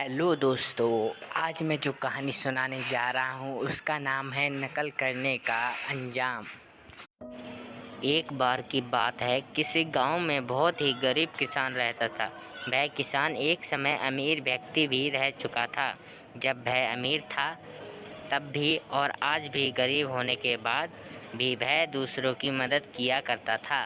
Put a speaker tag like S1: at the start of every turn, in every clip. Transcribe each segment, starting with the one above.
S1: Hello दोस्तों, आज मैं जो कहानी सुनाने जा रहा हूँ उसका नाम है नकल करने का अंजाम। एक बार की बात है, किसी गांव में बहुत ही गरीब किसान रहता था। वह किसान एक समय अमीर व्यक्ति भी रह चुका था। जब वह अमीर था तब भी और आज भी गरीब होने के बाद भी वह दूसरों की मदद किया करता था।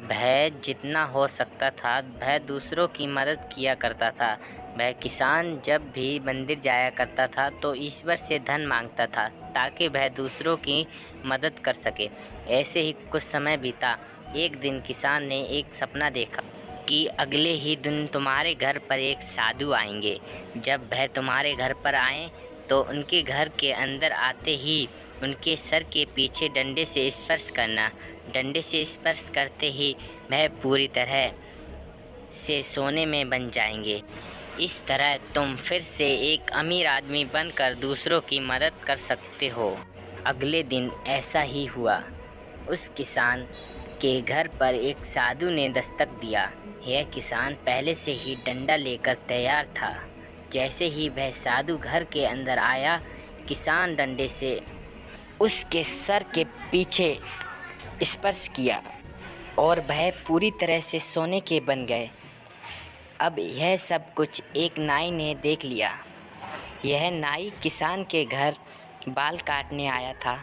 S1: वह जितना हो सकता था वह दूसरों की मदद किया करता था। वह किसान जब भी मंदिर जाया करता था तो ईश्वर से धन मांगता था ताकि वह दूसरों की मदद कर सके। ऐसे ही कुछ समय बीता। एक दिन किसान ने एक सपना देखा कि अगले ही दिन तुम्हारे घर पर एक साधु आएंगे। जब वह तुम्हारे घर पर आएँ तो उनके घर के अंदर आते ही उनके सर के पीछे डंडे से स्पर्श करना। डंडे से स्पर्श करते ही वह पूरी तरह से सोने में बन जाएंगे। इस तरह तुम फिर से एक अमीर आदमी बनकर दूसरों की मदद कर सकते हो। अगले दिन ऐसा ही हुआ। उस किसान के घर पर एक साधु ने दस्तक दिया। यह किसान पहले से ही डंडा लेकर तैयार था। जैसे ही वह साधु घर के अंदर आया, किसान डंडे से उसके सर के पीछे स्पर्श किया और वह पूरी तरह से सोने के बन गए। अब यह सब कुछ एक नाई ने देख लिया। यह नाई किसान के घर बाल काटने आया था।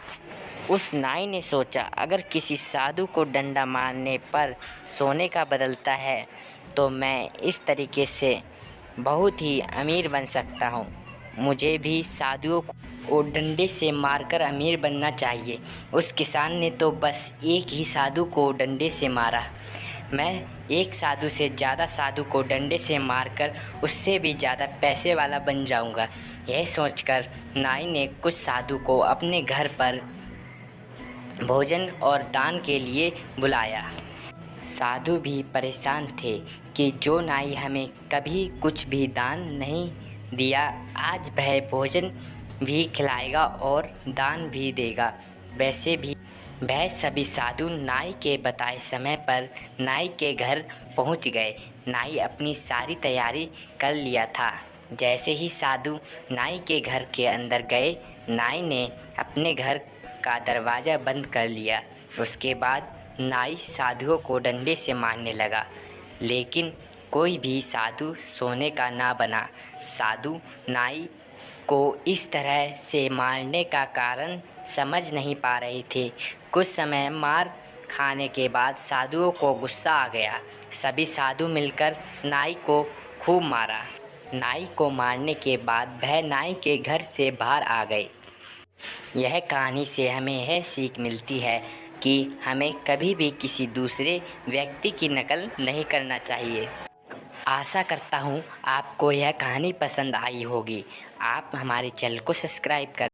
S1: उस नाई ने सोचा, अगर किसी साधु को डंडा मारने पर सोने का बदलता है तो मैं इस तरीके से बहुत ही अमीर बन सकता हूँ। मुझे भी साधुओं को डंडे से मारकर अमीर बनना चाहिए। उस किसान ने तो बस एक ही साधु को डंडे से मारा। मैं एक साधु से ज़्यादा साधु को डंडे से मारकर उससे भी ज़्यादा पैसे वाला बन जाऊंगा। यह सोचकर नाई ने कुछ साधु को अपने घर पर भोजन और दान के लिए बुलाया। साधु भी परेशान थे कि जो नाई हमें कभी कुछ भी दान नहीं दिया, आज वह भोजन भी खिलाएगा और दान भी देगा। वैसे भी वह सभी साधु नाई के बताए समय पर नाई के घर पहुंच गए। नाई अपनी सारी तैयारी कर लिया था। जैसे ही साधु नाई के घर के अंदर गए, नाई ने अपने घर का दरवाज़ा बंद कर लिया। उसके बाद नाई साधुओं को डंडे से मारने लगा, लेकिन कोई भी साधु सोने का ना बना। साधु नाई को इस तरह से मारने का कारण समझ नहीं पा रहे थे। कुछ समय मार खाने के बाद साधुओं को गुस्सा आ गया। सभी साधु मिलकर नाई को खूब मारा। नाई को मारने के बाद वह नाई के घर से बाहर आ गए। यह कहानी से हमें यह सीख मिलती है कि हमें कभी भी किसी दूसरे व्यक्ति की नकल नहीं करना चाहिए। आशा करता हूँ आपको यह कहानी पसंद आई होगी। आप हमारे चैनल को सब्सक्राइब कर